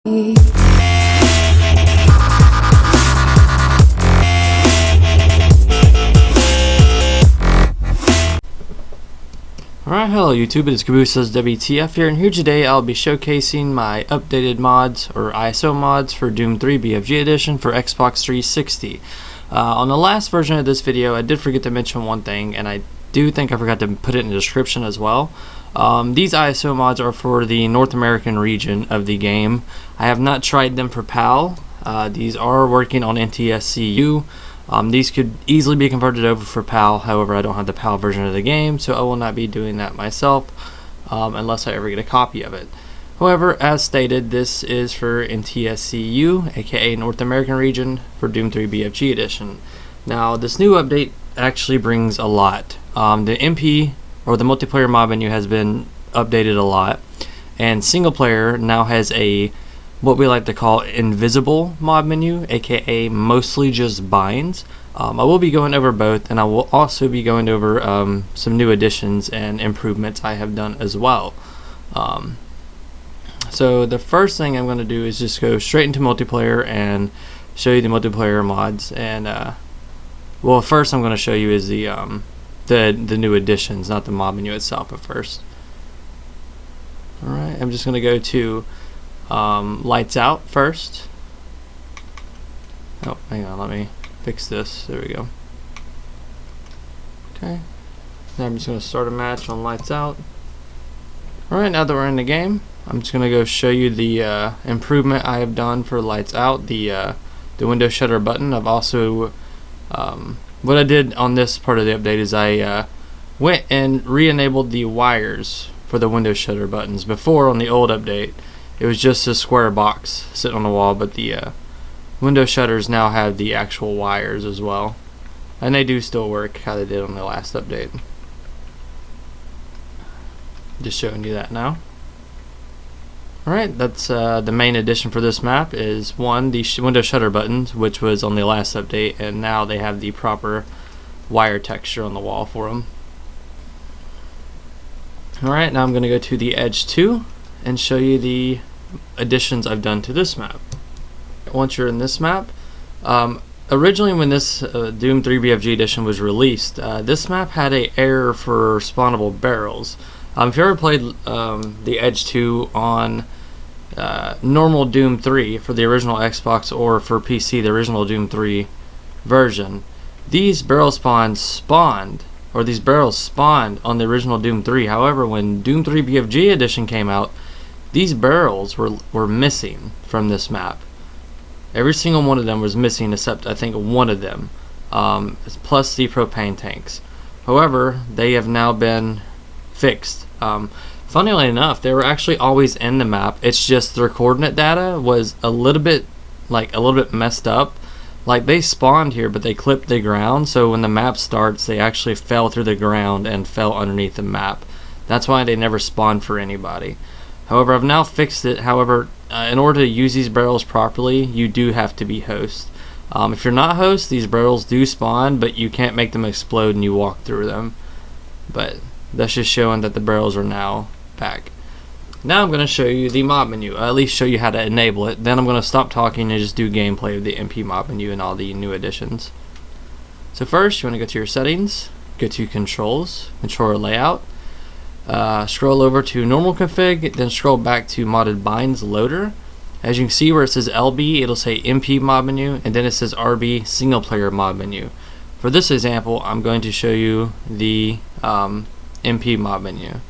Alright, hello YouTube, it is Cabooses WTF here, and here today I'll be showcasing my updated mods, or ISO mods, for Doom 3 BFG Edition for Xbox 360. On the last version of this video, I did forget to mention one thing, and I do think I forgot to put it in the description as well. These ISO mods are for the North American region of the game. I have not tried them for PAL. These are working on NTSC-U. These could easily be converted over for PAL, however I don't have the PAL version of the game, so I will not be doing that myself unless I ever get a copy of it. However, as stated, this is for NTSC-U, aka North American region, for Doom 3 BFG Edition. Now, this new update actually brings a lot. The MP, or the multiplayer mod menu, has been updated a lot, and single player now has a what we like to call invisible mod menu, aka mostly just binds. I will be going over both, and I will also be going over some new additions and improvements I have done as well. So the first thing I'm going to do is just go straight into multiplayer and show you the multiplayer mods. And well, first I'm going to show you is the new additions, not the mod menu itself at first. Alright, I'm just going to go to lights out first. Oh, hang on, let me fix this. There we go. Okay, now I'm just going to start a match on lights out. Alright, now that we're in the game, I'm just going to go show you the improvement I have done for lights out, the window shutter button. I've also what I did on this part of the update is I went and re-enabled the wires for the window shutter buttons. Before, on the old update, it was just a square box sitting on the wall, but the window shutters now have the actual wires as well, and they do still work how they did on the last update. Just showing you that now. Alright, that's the main addition for this map is one, the window shutter buttons, which was on the last update, and now they have the proper wire texture on the wall for them. Alright, now I'm going to go to the Edge 2 and show you the additions I've done to this map. Once you're in this map, originally when this Doom 3 BFG Edition was released, this map had an error for spawnable barrels. If you ever played the Edge 2 on normal Doom 3 for the original Xbox, or for PC the original Doom 3 version, these barrel spawns spawned, or these barrels spawned on the original Doom 3. However, when Doom 3 BFG Edition came out, these barrels were missing from this map. Every single one of them was missing except I think one of them, plus the propane tanks. However, they have now been fixed. Funnily enough, they were actually always in the map. It's just their coordinate data was a little bit messed up. Like, they spawned here, but they clipped the ground, so when the map starts, they actually fell through the ground and fell underneath the map. That's why they never spawned for anybody. However, I've now fixed it. However, in order to use these barrels properly, you do have to be host. If you're not host, these barrels do spawn, but you can't make them explode and you walk through them. But that's just showing that the barrels are now back. Now I'm going to show you the mod menu, at least show you how to enable it. Then I'm going to stop talking and just do gameplay of the MP mod menu and all the new additions. So first, you want to go to your settings, go to controls, controller layout, scroll over to normal config, then scroll back to modded binds loader. As you can see where it says LB, it'll say MP mod menu, and then it says RB single player mod menu. For this example, I'm going to show you the MP mod menu.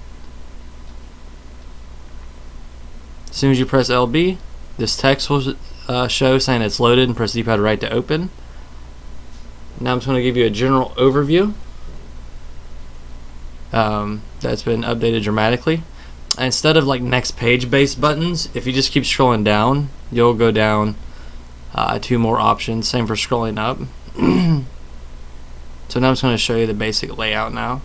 As soon as you press LB, this text will show saying it's loaded, and press D-pad right to open. Now I'm just going to give you a general overview. That's been updated dramatically. Instead of like next page based buttons, if you just keep scrolling down, you'll go down two more options. Same for scrolling up. So now I'm just going to show you the basic layout now.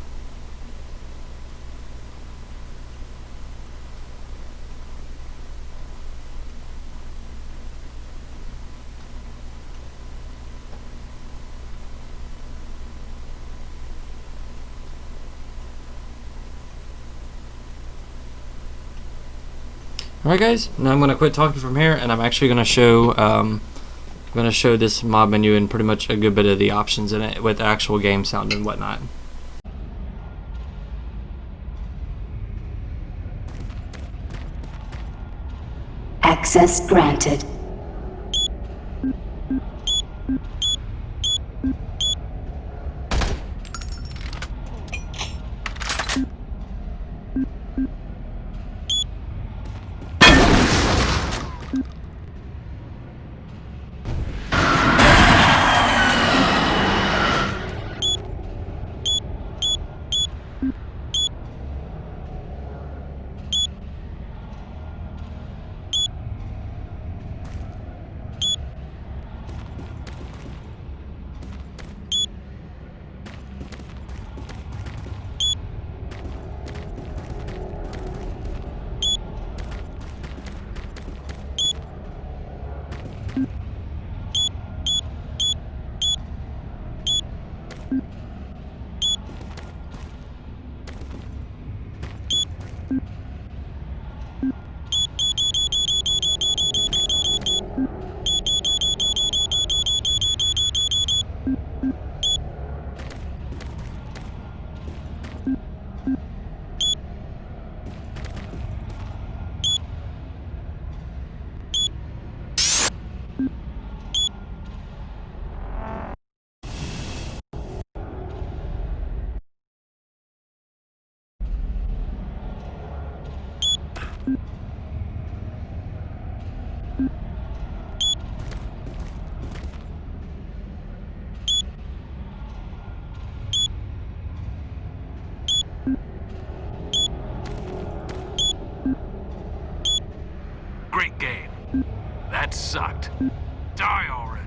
Alright guys, now I'm going to quit talking from here, and I'm actually going to show this mod menu and pretty much a good bit of the options in it with the actual game sound and whatnot. Access granted. Great game. That sucked. Die already.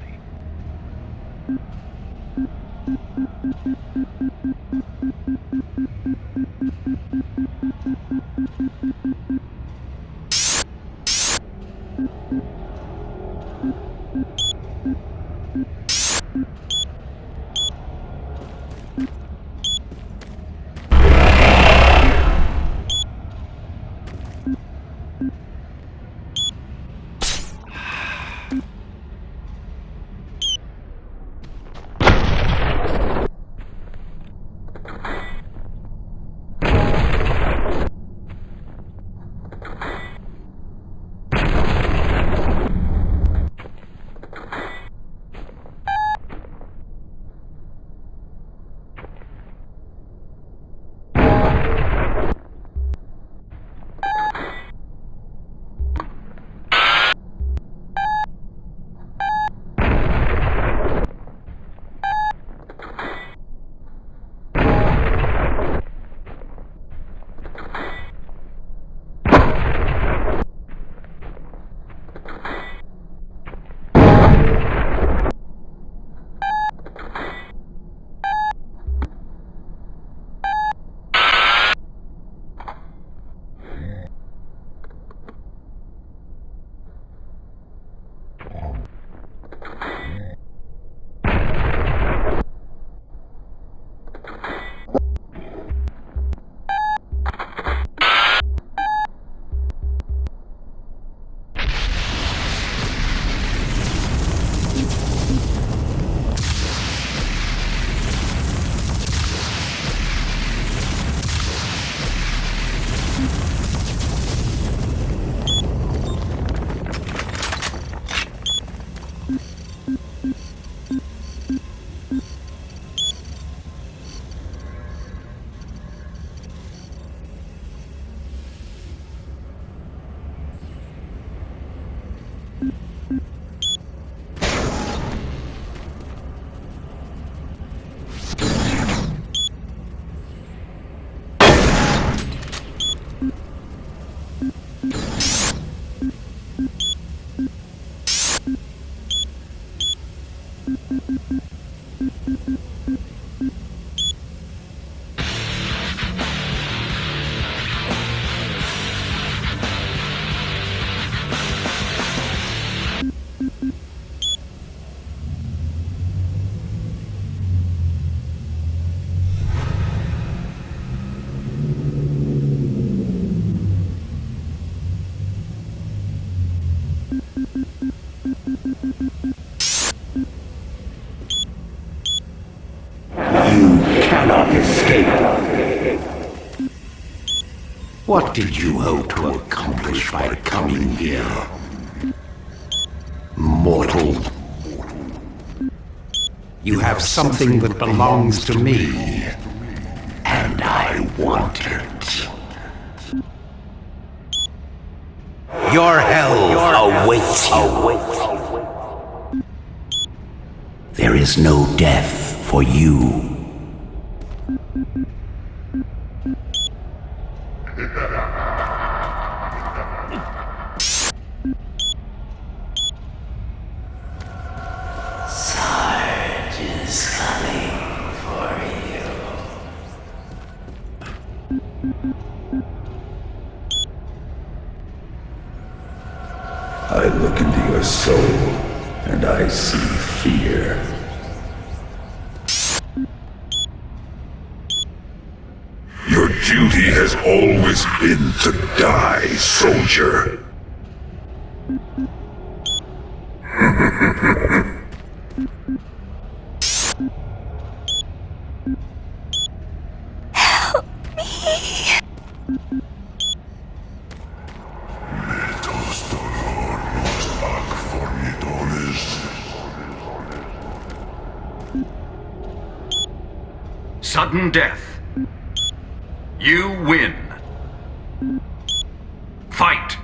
What did you hope to accomplish by coming here? Mortal. You have something that belongs to me, and I want it. Your hell awaits you. There is no death for you. Sarge is coming for you. I look into your soul, and I see fear. Your duty has always been to die, soldier. Sudden death. You win. Fight.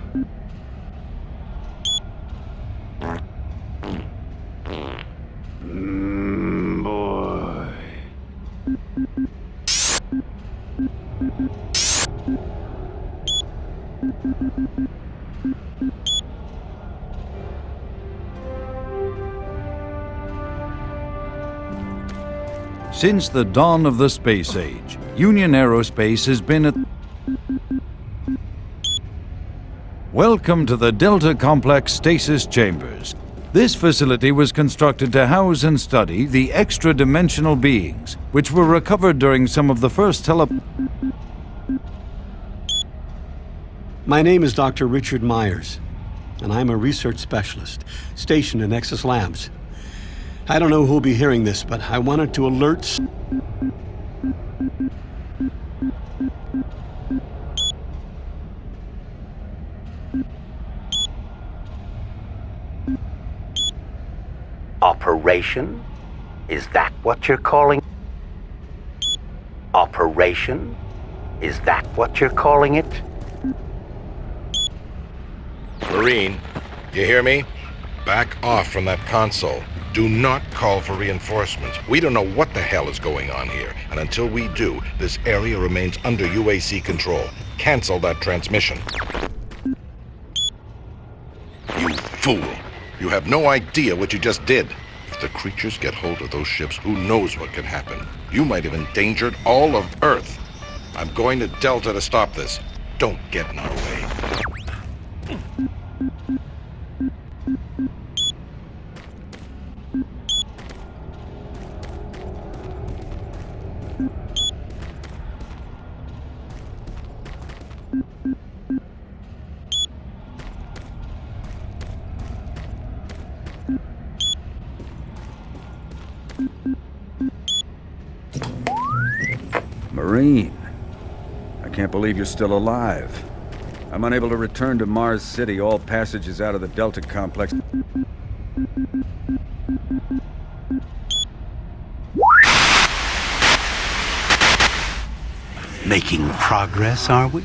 Boy. Since the dawn of the space age, Union Aerospace has been at... Welcome to the Delta Complex Stasis Chambers. This facility was constructed to house and study the extra-dimensional beings, which were recovered during some of the first My name is Dr. Richard Myers, and I'm a research specialist stationed in Nexus Labs. I don't know who'll be hearing this, but I wanted to alert... Operation? Is that what you're calling? Operation? Is that what you're calling it? Marine, you hear me? Back off from that console. Do not call for reinforcements. We don't know what the hell is going on here, and until we do, this area remains under UAC control. Cancel that transmission. You fool! You have no idea what you just did. If the creatures get hold of those ships, who knows what could happen? You might have endangered all of Earth. I'm going to Delta to stop this. Don't get in our way. Marine, I can't believe you're still alive. I'm unable to return to Mars City. All passages out of the Delta Complex. Making progress, are we?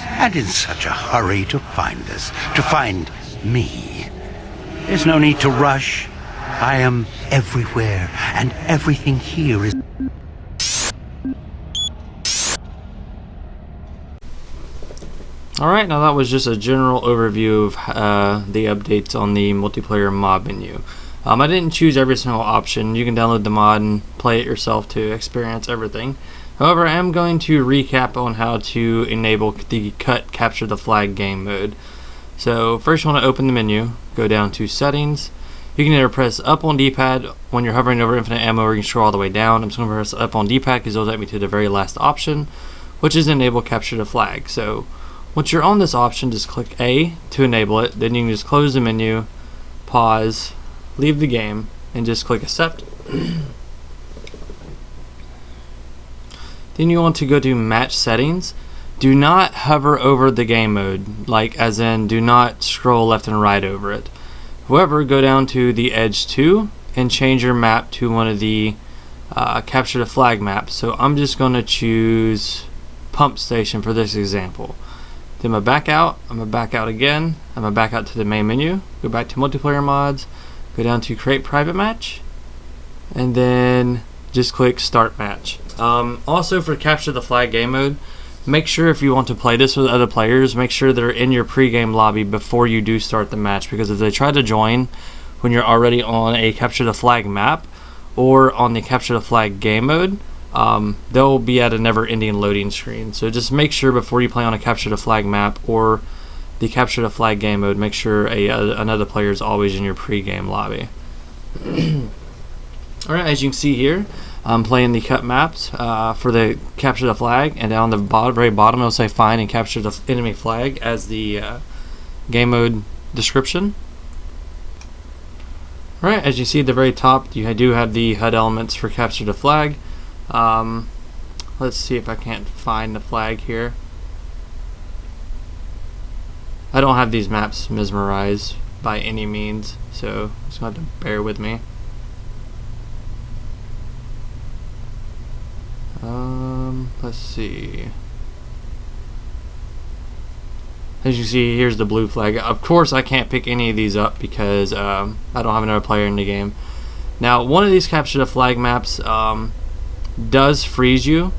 And in such a hurry to find us, to find me. There's no need to rush. I am everywhere, and everything here is... Alright, now that was just a general overview of the updates on the multiplayer mod menu. I didn't choose every single option. You can download the mod and play it yourself to experience everything. However, I am going to recap on how to enable the Cut Capture the Flag game mode. So first you want to open the menu, go down to Settings. You can either press up on D-pad when you're hovering over infinite ammo, or you can scroll all the way down. I'm just going to press up on D-pad because it'll take me to the very last option, which is Enable Capture the Flag. So once you're on this option, just click A to enable it. Then you can just close the menu, pause, leave the game, and just click Accept. Then you want to go to Match Settings. do not hover over the game mode, like as in do not scroll left and right over it. However, go down to the Edge 2 and change your map to one of the capture the flag maps. So I'm just going to choose Pump Station for this example. Then I'm going to back out. I'm going to back out again. I'm going to back out to the main menu. Go back to multiplayer mods. Go down to create private match. And then just click start match. Also for capture the flag game mode, make sure if you want to play this with other players, make sure they're in your pre-game lobby before you do start the match, because if they try to join when you're already on a capture the flag map or on the capture the flag game mode, they'll be at a never-ending loading screen. So just make sure before you play on a capture the flag map or the capture the flag game mode, make sure another player is always in your pre-game lobby. Alright, as you can see here, I'm playing the cut maps for the capture the flag, and down the very bottom it'll say find and capture the enemy flag as the game mode description. Alright, as you see at the very top, you do have the HUD elements for capture the flag. Let's see if I can't find the flag here. I don't have these maps memorized by any means, so just going to have to bear with me. Let's see. As you see, here's the blue flag. Of course, I can't pick any of these up because I don't have another player in the game. Now, one of these capture the flag maps does freeze you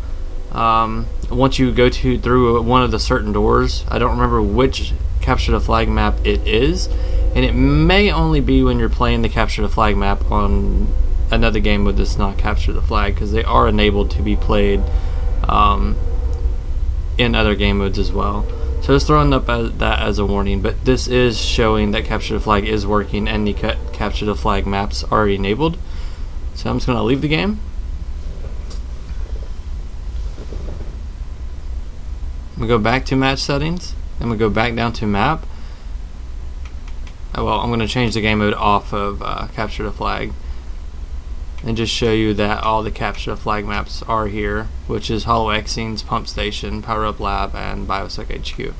once you go through one of the certain doors. I don't remember which capture the flag map it is, and it may only be when you're playing the capture the flag map on another game mode that's not capture the flag, because they are enabled to be played in other game modes as well. So it's throwing up that as a warning, but this is showing that capture the flag is working and the capture the flag maps are enabled. So I'm just going to leave the game. I'm going to go back to match settings. I'm going to go back down to map. Well, I'm going to change the game mode off of capture the flag and just show you that all the capture the flag maps are here, which is Hollow X Scenes, Pump Station, Power Up Lab, and Biosec HQ.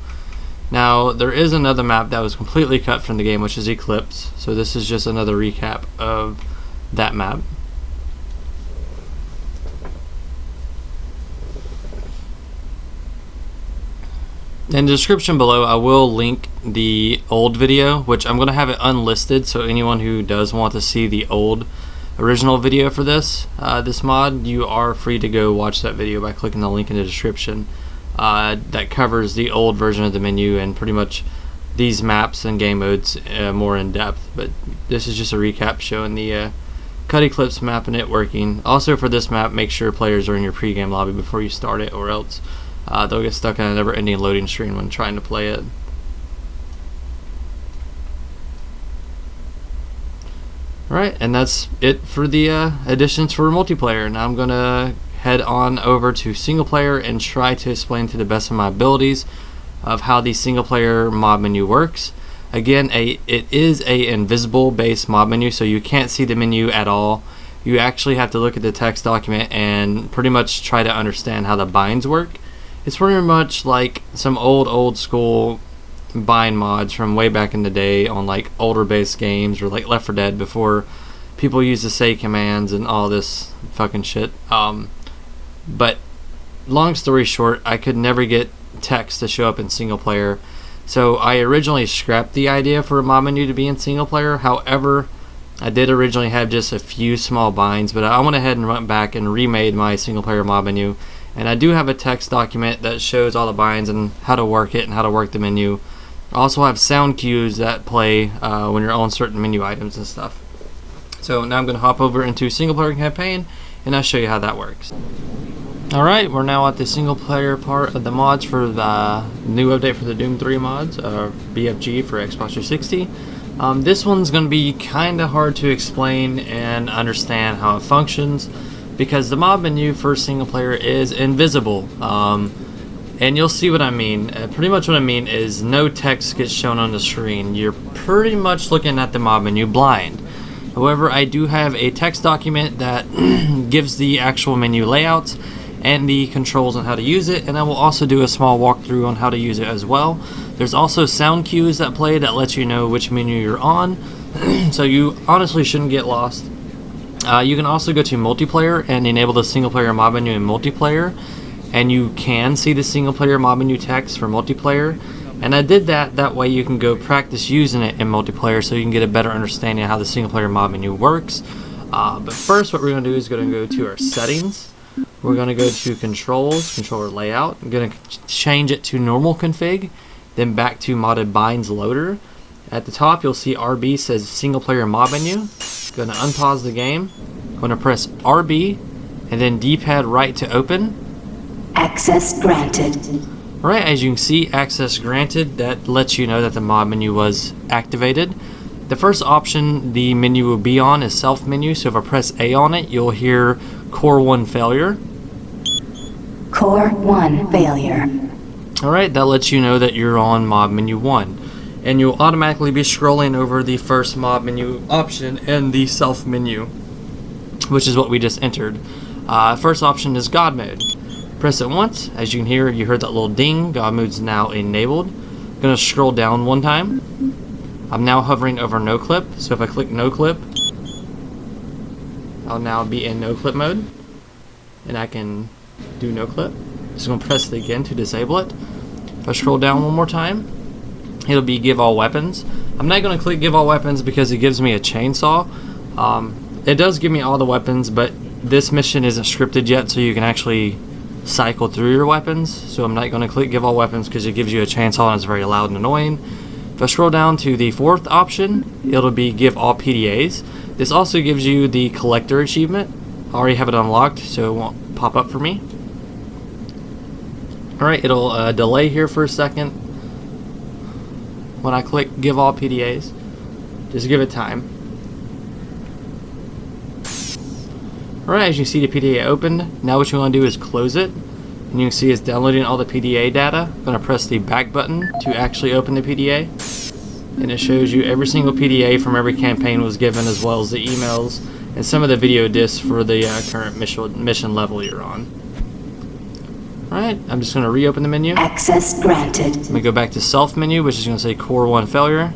Now, there is another map that was completely cut from the game, which is Eclipse. So this is just another recap of that map. In the description below, I will link the old video, which I'm going to have it unlisted, so anyone who does want to see the old original video for this mod, you are free to go watch that video by clicking the link in the description. That covers the old version of the menu and pretty much these maps and game modes more in depth. But this is just a recap showing the Cut Eclipse map and it working. Also for this map, make sure players are in your pre-game lobby before you start it, or else they'll get stuck in a never-ending loading screen when trying to play it. Alright, and that's it for the additions for multiplayer. Now I'm going to head on over to single player and try to explain to the best of my abilities of how the single player mod menu works. Again, it is a invisible based mod menu, so you can't see the menu at all. You actually have to look at the text document and pretty much try to understand how the binds work. It's pretty much like some old school bind mods from way back in the day on like older based games, or like Left 4 Dead, before people used to say commands and all this fucking shit. But long story short, I could never get text to show up in single player, so I originally scrapped the idea for a mod menu to be in single player. However, I did originally have just a few small binds, but I went ahead and went back and remade my single player mod menu, and I do have a text document that shows all the binds and how to work it and how to work the menu. I also have sound cues that play when you're on certain menu items and stuff. So now I'm going to hop over into single player campaign and I'll show you how that works. Alright, we're now at the single player part of the mods for the new update for the Doom 3 mods, BFG for Xbox 360. This one's going to be kind of hard to explain and understand how it functions, because the mod menu for single player is invisible. And you'll see what I mean. Pretty much what I mean is no text gets shown on the screen. You're pretty much looking at the mod menu blind. However, I do have a text document that gives the actual menu layouts and the controls on how to use it, and I will also do a small walkthrough on how to use it as well. There's also sound cues that play that lets you know which menu you're on, so you honestly shouldn't get lost. You can also go to multiplayer and enable the single player mod menu in multiplayer, and you can see the single player mod menu text for multiplayer. And I did that way you can go practice using it in multiplayer so you can get a better understanding of how the single player mod menu works. But first what we're going to do is going to go to our settings. We're going to go to controls, controller layout. I'm going to change it to normal config, then back to modded binds loader. At the top you'll see RB says single player mod menu. Going to unpause the game. Going to press RB and then D-pad right to open. Access granted. Alright, as you can see, access granted. That lets you know that the mod menu was activated. The first option the menu will be on is self menu, so if I press A on it, you'll hear Core 1 failure. Core 1 failure. Alright, that lets you know that you're on mod menu 1. And you'll automatically be scrolling over the first mod menu option and the self menu, which is what we just entered. First option is God mode. Press it once. As you can hear, you heard that little ding. God mode's now enabled. I'm going to scroll down one time. I'm now hovering over no clip, so if I click no clip, I'll now be in no clip mode, and I can do no clip. Just going to press it again to disable it. If I scroll down one more time, it'll be give all weapons. I'm not going to click give all weapons because it gives me a chainsaw. It does give me all the weapons, but this mission isn't scripted yet, so you can actually cycle through your weapons. So I'm not going to click give all weapons because it gives you a chainsaw and it's very loud and annoying. If I scroll down to the fourth option, it'll be give all PDAs. This also gives you the collector achievement. I already have it unlocked, so it won't pop up for me. Alright, it'll delay here for a second when I click give all PDAs. Just give it time. Alright, as you see the PDA opened, now what you want to do is close it. And you can see it's downloading all the PDA data. I'm going to press the back button to actually open the PDA. And it shows you every single PDA from every campaign was given, as well as the emails and some of the video discs for the current mission level you're on. Alright, I'm just going to reopen the menu. Access granted. I'm going to go back to self menu, which is going to say Core 1 failure.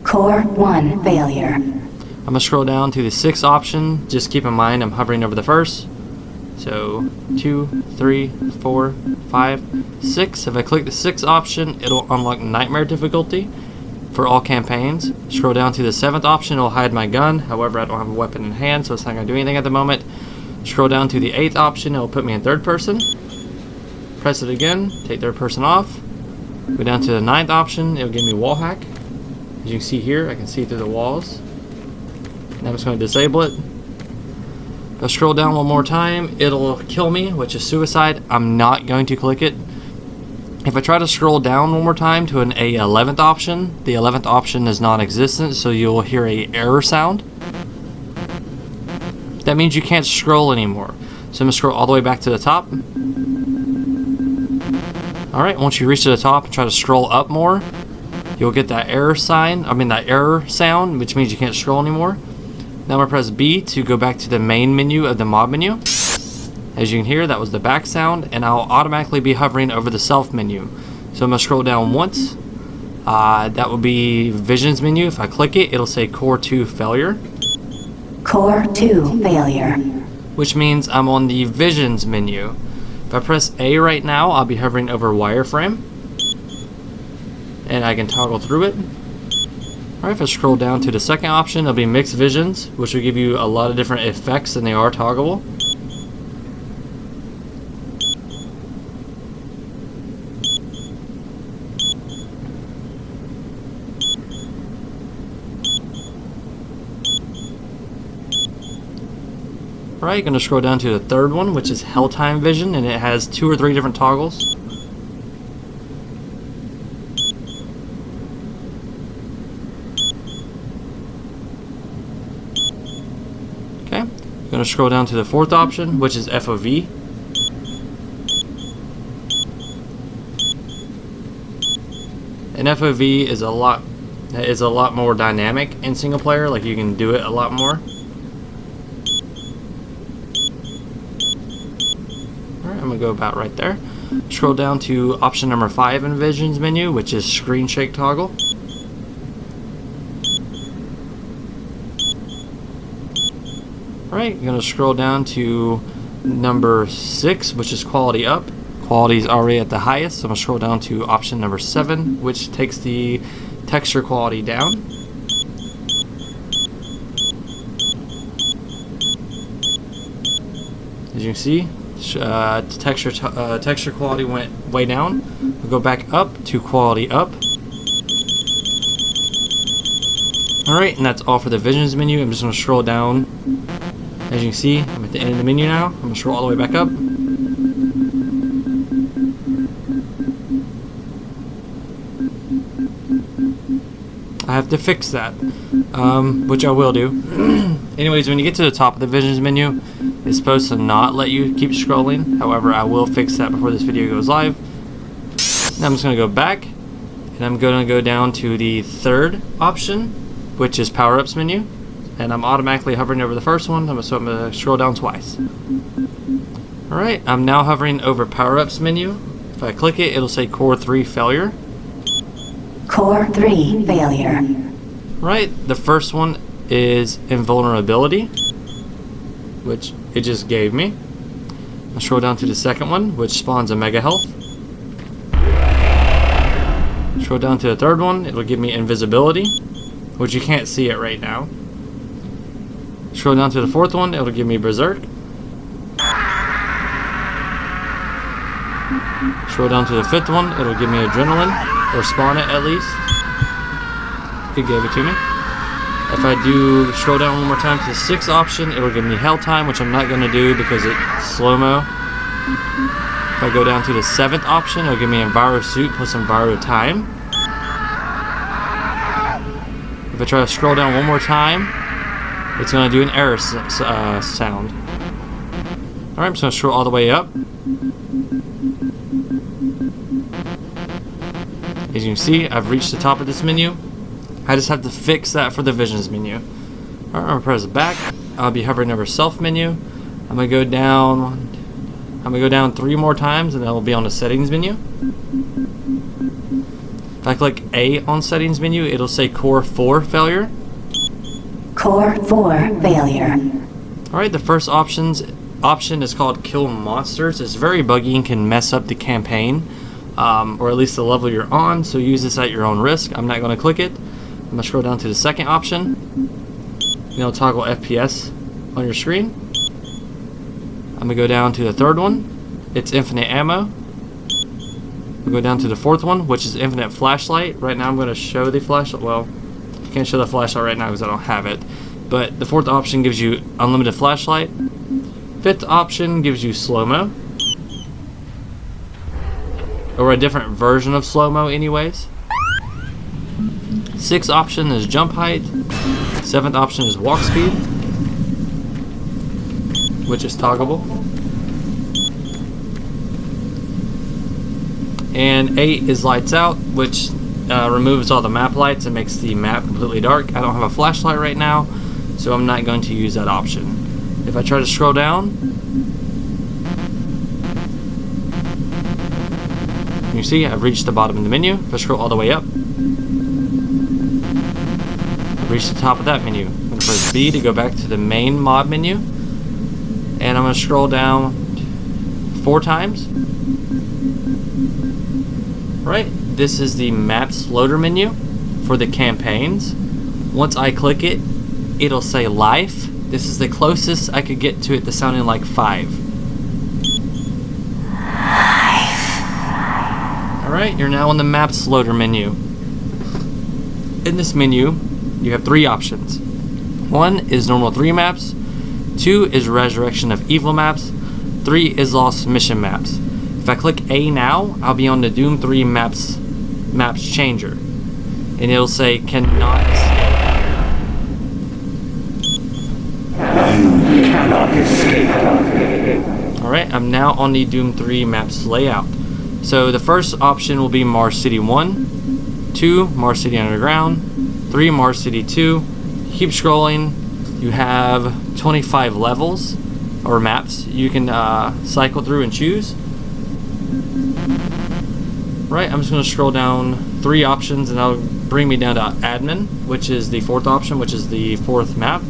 Core 1 failure. I'm going to scroll down to the sixth option. Just keep in mind I'm hovering over the first. So 2, 3, 4, 5, 6. If I click the sixth option, it'll unlock nightmare difficulty for all campaigns. Scroll down to the seventh option, it'll hide my gun. However, I don't have a weapon in hand, so it's not going to do anything at the moment. Scroll down to the eighth option, it'll put me in third person. Press it again, take third person off. Go down to the ninth option, it'll give me wall hack. As you can see here, I can see through the walls. Now I'm just going to disable it. If I scroll down one more time, it'll kill me, which is suicide. I'm not going to click it. If I try to scroll down one more time to an 11th option, the 11th option is non-existent, so you'll hear a error sound. That means you can't scroll anymore. So I'm going to scroll all the way back to the top. Alright, once you reach to the top and try to scroll up more, you'll get that error sign, that error sound, which means you can't scroll anymore. Now I'm going to press B to go back to the main menu of the mod menu. As you can hear, that was the back sound, and I'll automatically be hovering over the self menu. So I'm going to scroll down once. That will be Visions menu. If I click it, it'll say Core 2 failure. Core 2 failure. Which means I'm on the Visions menu. If I press A right now, I'll be hovering over wireframe. And I can toggle through it. Alright, if I scroll down to the second option, it'll be Mixed Visions, which will give you a lot of different effects, and they are toggleable. Alright, you're going to scroll down to the third one, which is Helltime Vision, and it has 2 or 3 different toggles. Okay, you're going to scroll down to the fourth option, which is FOV. And FOV is a lot more dynamic in single player, like you can do it a lot more. I'm gonna go about right there. Scroll down to option number 5 in Visions menu, which is screen shake toggle. Alright, I'm gonna scroll down to number 6, which is quality up. Quality is already at the highest, so I'm gonna scroll down to option number 7, which takes the texture quality down. As you can see, texture quality went way down. We'll go back up to quality up. Alright, and that's all for the Visions menu. I'm just going to scroll down. As you can see, I'm at the end of the menu now. I'm going to scroll all the way back up. I have to fix that, which I will do. Anyways, when you get to the top of the Visions menu, it's supposed to not let you keep scrolling. However, I will fix that before this video goes live. Now I'm just going to go back, and I'm going to go down to the 3rd option, which is power-ups menu. And I'm automatically hovering over the first one, so I'm going to scroll down twice. Alright, I'm now hovering over power-ups menu. If I click it, it'll say Core 3 failure. Core 3 failure. Right, the first one is invulnerability, which it just gave me. I'll scroll down to the second one, which spawns a mega health. Scroll down to the third one, it'll give me invisibility, which you can't see it right now. Scroll down to the fourth one, it'll give me berserk. Scroll down to the fifth one, it'll give me adrenaline, or spawn it at least. It gave it to me. If I do scroll down one more time to the 6th option, it'll give me hell time, which I'm not going to do because it's slow-mo. If I go down to the 7th option, it'll give me Enviro Suit plus Enviro Time. If I try to scroll down one more time, it's going to do an error sound. Alright, I'm just going to scroll all the way up. As you can see, I've reached the top of this menu. I just have to fix that for the Visions menu. Alright, I'm going to press back. I'll be hovering over Self menu. I'm going to go down. I'm going to go down 3 more times, and then I'll be on the Settings menu. If I click A on Settings menu, it'll say Core 4 failure. Core 4 failure. Alright, the first option is called Kill Monsters. It's very buggy and can mess up the campaign, or at least the level you're on, so use this at your own risk. I'm not going to click it. I'm going to scroll down to the 2nd option. It'll toggle FPS on your screen. I'm going to go down to the 3rd one. It's infinite ammo. We'll go down to the 4th one, which is infinite flashlight. Right now I'm going to show the flashlight. Well, I can't show the flashlight right now because I don't have it. But the 4th option gives you unlimited flashlight. 5th option gives you slow-mo. Or a different version of slow-mo anyways. 6th option is jump height. 7th option is walk speed, which is toggleable. And 8 is lights out, which removes all the map lights and makes the map completely dark. I don't have a flashlight right now, so I'm not going to use that option. If I try to scroll down, you see I've reached the bottom of the menu. If I scroll all the way up, I've reached the top of that menu. I'm going to press B to go back to the main mod menu, and I'm going to scroll down 4 times. Right, this is the Maps loader menu for the campaigns. Once I click it, it'll say life. This is the closest I could get to it to sounding like 5. Alright, you're now on the Maps loader menu. In this menu, you have 3 options. 1 is normal 3 maps, 2 is Resurrection of Evil maps, 3 is Lost Mission maps. If I click A now, I'll be on the Doom 3 maps changer, and it'll say cannot escape. Alright, I'm now on the Doom 3 maps layout. So the first option will be Mars City 1, 2 Mars City Underground, 3 Mars City 2. Keep scrolling. You have 25 levels. or maps you can cycle through and choose. Right, I'm just going to scroll down 3 options and that'll bring me down to admin, which is the 4th option, which is the 4th map.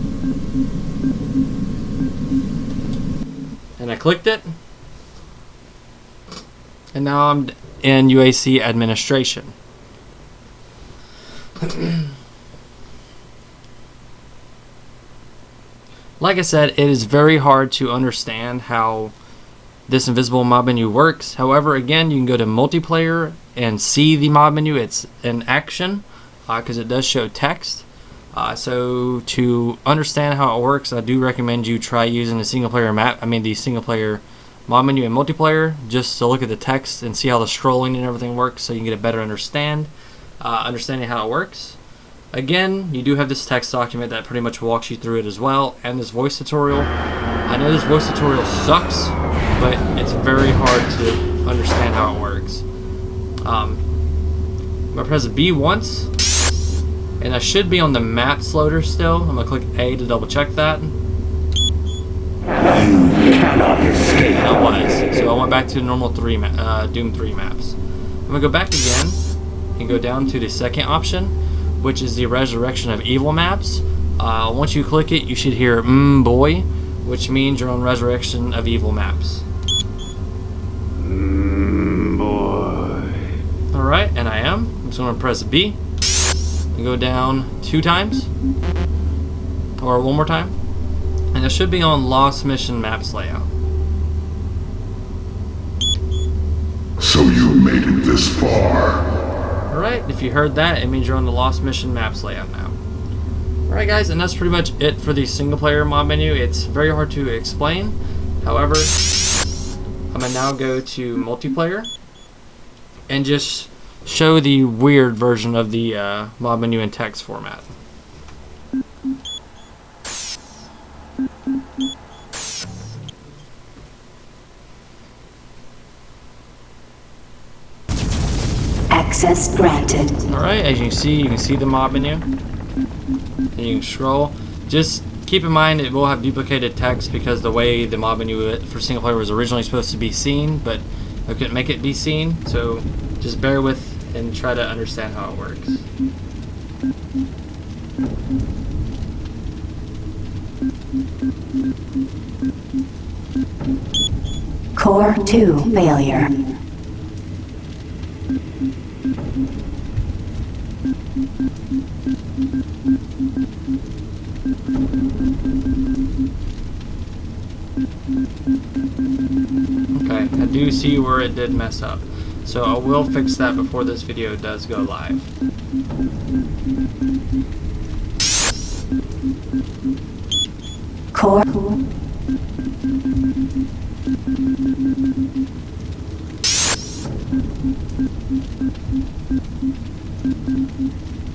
And I clicked it. And now I'm in UAC administration. Like I said, it is very hard to understand how this invisible mob menu works. However, again, you can go to multiplayer and see the mob menu. It's in action because it does show text. So to understand how it works, I do recommend you try using the single player mob menu in multiplayer, just to look at the text and see how the scrolling and everything works, so you can get a better understanding how it works. Again, you do have this text document that pretty much walks you through it as well, and this voice tutorial. I know this voice tutorial sucks, but it's very hard to understand how it works. I'm going to press B once, and I should be on the maps loader still. I'm going to click A to double check that. And I was. So I went back to the normal Doom 3 maps. I'm going to go back again and go down to the 2nd option, which is the Resurrection of Evil Maps. Once you click it, you should hear boy, which means you're on Resurrection of Evil Maps. Boy. Alright, and I am. I'm just going to press B and go down 2 times, or 1 more time. And it should be on Lost Mission Maps layout. So you made it this far. Alright, if you heard that, it means you're on the Lost Mission Maps layout now. Alright guys, and that's pretty much it for the single player mob menu. It's very hard to explain. However, I'm going to now go to multiplayer and just show the weird version of the mob menu in text format. Access granted. Alright, as you can see the mob menu. And you can scroll. Just keep in mind it will have duplicated text because the way the mob menu for single player was originally supposed to be seen, but I couldn't make it be seen, so just bear with and try to understand how it works. Core 2 failure. Okay, I do see where it did mess up, so I will fix that before this video does go live. Core.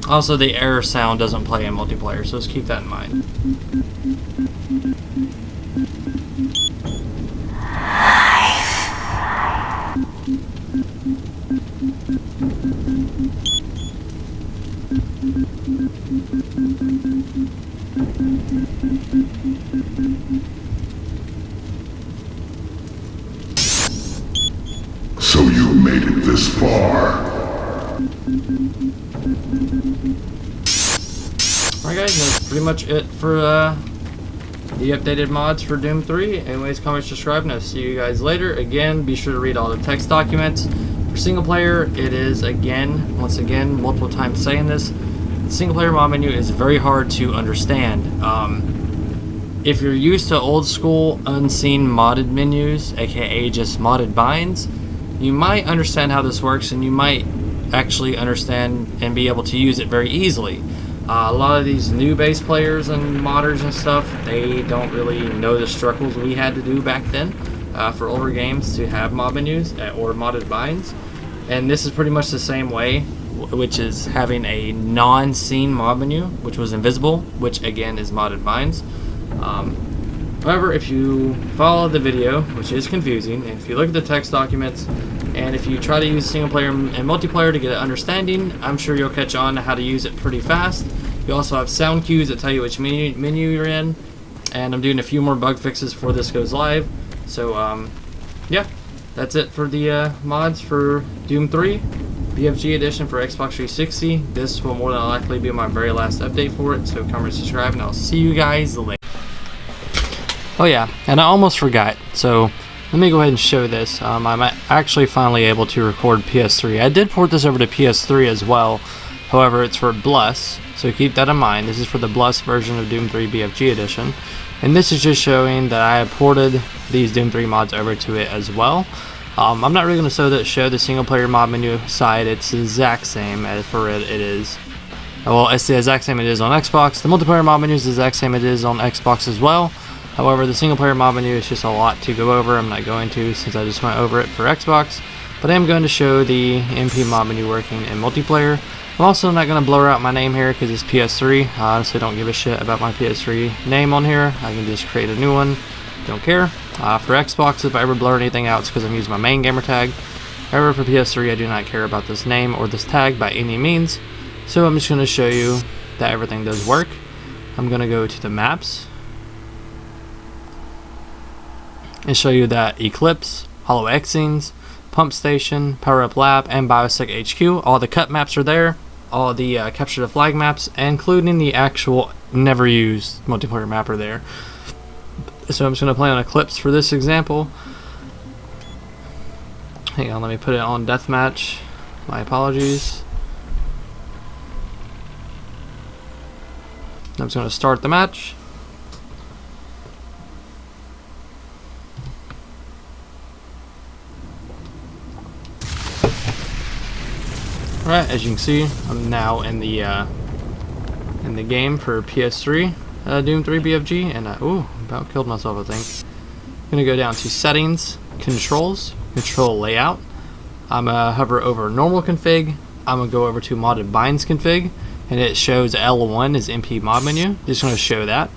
Also, the error sound doesn't play in multiplayer, so just keep that in mind. So you made it this far. Alright guys, that's pretty much it for the updated mods for Doom 3. Anyways, comment, subscribe, and I'll see you guys later. Again, be sure to read all the text documents. For single player, it is, once again, multiple times saying this, the single player mod menu is very hard to understand. If you're used to old school unseen modded menus, aka just modded binds, you might understand how this works and you might actually understand and be able to use it very easily. A lot of these new base players and modders and stuff, they don't really know the struggles we had to do back then for older games to have mob menus or modded binds. And this is pretty much the same way, which is having a non-seen mob menu, which was invisible, which again is modded binds. However, if you follow the video, which is confusing, and if you look at the text documents, and if you try to use single player and multiplayer to get an understanding, I'm sure you'll catch on to how to use it pretty fast. You also have sound cues that tell you which menu you're in, and I'm doing a few more bug fixes before this goes live. So yeah, that's it for the mods for Doom 3 BFG Edition for Xbox 360. This will more than likely be my very last update for it, so come and subscribe, and I'll see you guys later. Oh yeah, and I almost forgot, so let me go ahead and show this. I'm actually finally able to record PS3. I did port this over to PS3 as well, however it's for bles, so keep that in mind. This is for the bles version of Doom 3 BFG Edition, and this is just showing that I have ported these Doom 3 mods over to it as well. I'm not really going to show the single player mod menu side. It's the exact same as for it is. Well, it's the exact same it is on Xbox. The multiplayer mod menu is the exact same it is on Xbox as well. However, the single player mod menu is just a lot to go over. I'm not going to, since I just went over it for Xbox. But I am going to show the MP mod menu working in multiplayer. I'm also not going to blur out my name here because it's PS3. I honestly don't give a shit about my PS3 name on here. I can just create a new one. Don't care. For Xbox, if I ever blur anything out, it's because I'm using my main gamer tag. However, for PS3, I do not care about this name or this tag by any means. So I'm just going to show you that everything does work. I'm going to go to the maps and show you that Eclipse, Hollow X Scenes, Pump Station, Power Up Lab, and Biosec HQ. All the cut maps are there. All the Capture the Flag maps, including the actual never used multiplayer map, are there. So I'm just going to play on Eclipse for this example. Hang on, let me put it on Deathmatch. My apologies. I'm just going to start the match. Alright, as you can see, I'm now in the game for PS3, Doom 3 BFG, and ooh, about killed myself, I think. I'm gonna go down to Settings, Controls, Control Layout. I'm gonna hover over Normal Config. I'm gonna go over to Modded Binds Config, and it shows L1 is MP mod menu. Just gonna show that.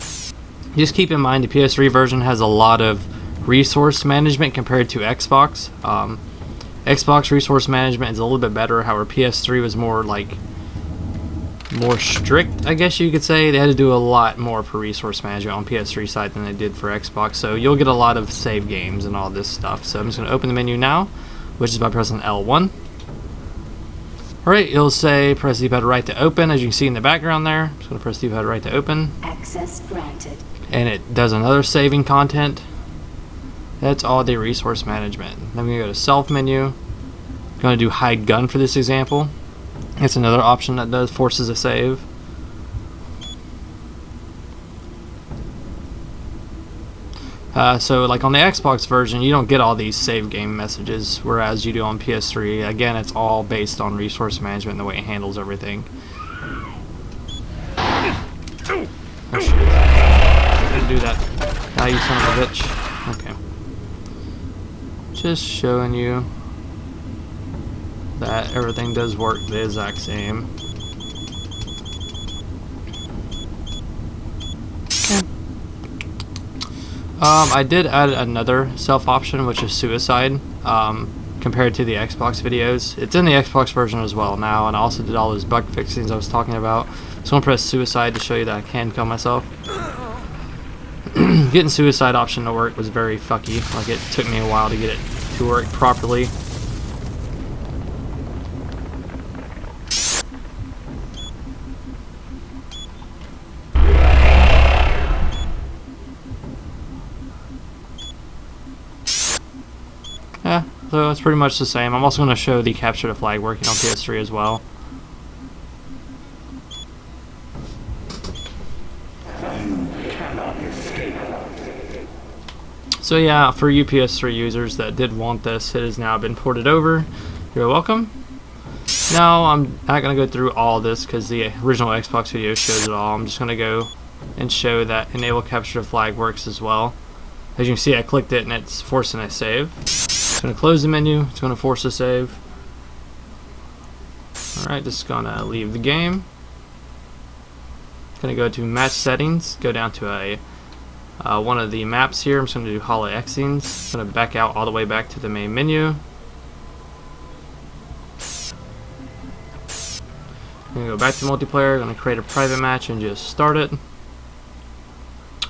Just keep in mind the PS3 version has a lot of resource management compared to Xbox. Xbox resource management is a little bit better, however PS3 was more strict, I guess you could say. They had to do a lot more for resource management on PS3 side than they did for Xbox, so you'll get a lot of save games and all this stuff. So I'm just going to open the menu now, which is by pressing L1. Alright, it'll say press D-pad right to open, as you can see in the background there. I'm just going to press D-pad right to open. Access granted. And it does another saving content. That's all the resource management. Then we're going to go to self menu. I'm going to do hide gun for this example. It's another option that does forces a save. So like on the Xbox version, you don't get all these save game messages, whereas you do on PS3. Again, it's all based on resource management and the way it handles everything. Oh shit. Didn't do that. Now you son of a bitch. Okay. Just showing you that everything does work the exact same. Okay. I did add another self option, which is suicide, compared to the Xbox videos. It's in the Xbox version as well now, and I also did all those bug fixings I was talking about. So I'm going to press suicide to show you that I can kill myself. Getting suicide option to work was very fucky. Like, it took me a while to get it to work properly. Yeah, so it's pretty much the same. I'm also going to show the Capture the Flag working on PS3 as well. So yeah, for you PS3 users that did want this, it has now been ported over. You're welcome. Now, I'm not going to go through all this because the original Xbox video shows it all. I'm just going to go and show that Enable Capture the Flag works as well. As you can see, I clicked it and it's forcing a save. It's going to close the menu. It's going to force a save. Alright, just going to leave the game. Going to go to Match Settings, go down to a one of the maps here. I'm just going to do Hollow X Scenes. I'm going to back out all the way back to the main menu. I'm going to go back to multiplayer. I'm going to create a private match and just start it.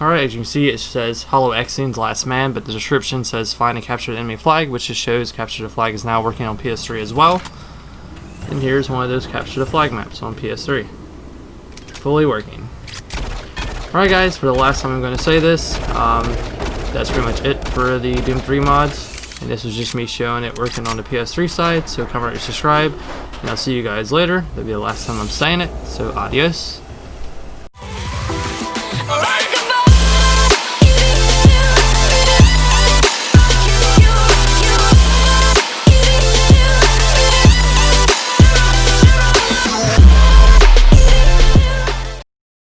Alright, as you can see, it says Hollow Exian's Last Man, but the description says find and capture the enemy flag, which just shows Capture the Flag is now working on PS3 as well. And here's one of those Capture the Flag maps on PS3. Fully working. Alright guys, for the last time I'm going to say this, that's pretty much it for the Doom 3 mods. And this was just me showing it working on the PS3 side, so come right and subscribe. And I'll see you guys later. That'll be the last time I'm saying it, so adios.